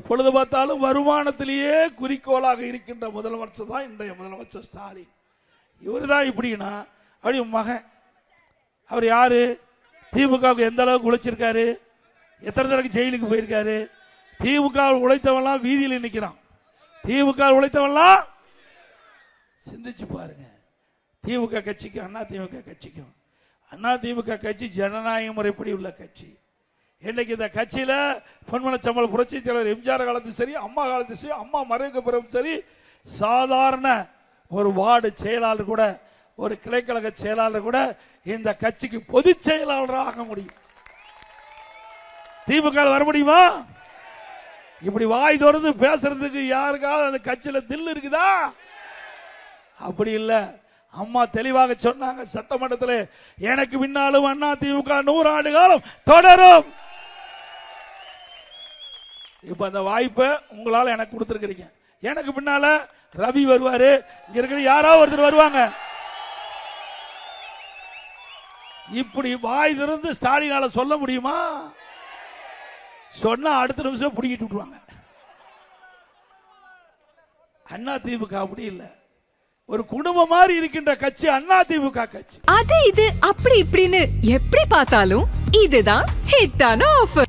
எப்பொழுது பார்த்தாலும் வருமானத்திலேயே குறிக்கோளாக இருக்கின்ற முதலமைச்சர் தான் இன்றைய முதலமைச்சர் ஸ்டாலின். இவர் தான் இப்படின்னா அப்படி மகன். அவர் யாரு? திமுகவுக்கு எந்த அளவுக்கு உழைச்சிருக்காரு, எத்தனை தடவை ஜெயிலுக்கு போயிருக்காரு. திமுக உழைத்தவெல்லாம் வீதியில் நிற்கிறான். திமுக உழைத்தவெல்லாம் சிந்திச்சு பாருங்க. திமுக கட்சிக்கும் அண்ணா திமுக கட்சிக்கும், அண்ணா திமுக கட்சி ஜனநாயக முறைப்படி உள்ள கட்சி. இன்னைக்கு இந்த கட்சியில பொன்மனச்சம்பல் புரட்சி தலைவர் எம்ஜிஆர் காலத்தும் சரி, அம்மா காலத்தும் சரி, அம்மா மறைவுக்கு பிறகும் சரி, சாதாரண ஒரு வார்டு செயலாளர் கூட, ஒரு கிளைக்கழக செயலாளர் கூட இந்த கட்சிக்கு பொதுச் செயலாளராக ஆக முடியும். திமுக வர முடியுமா? இப்படி வாய் திறந்து பேசுறதுக்கு யாருக்காவது அந்த கட்சியில தில் இருக்குதா? அப்படி இல்ல. அம்மா தெளிவாக சொன்னாங்க சட்டமன்றத்தில், எனக்கு பின்னாலும் அண்ணா திமுக 100 ஆண்டு காலம் தொடரும். இப்ப அந்த வாய்ப்பை உங்களால எனக்கு கொடுத்திருக்கிறீங்க. எனக்கு பின்னால ரவி வருவாரு, இங்க இருக்கிற யாராவது ஒருத்தர் வருவாங்க. இப்படி வாய் திறந்து ஸ்டாலினால சொல்ல முடியுமா? சொன்னா அடுத்த நிமிஷம் பிடிக்கிட்டு விட்டுருவாங்க. அண்ணா திமுக அப்படி இல்ல, ஒரு குடும்பம் மாதிரி இருக்கின்ற கட்சி அண்ணா திமுக கட்சி. அது இது அப்படி இப்படின்னு எப்படி பார்த்தாலும் இதுதான் ஹிட்டான ஆஃபர்.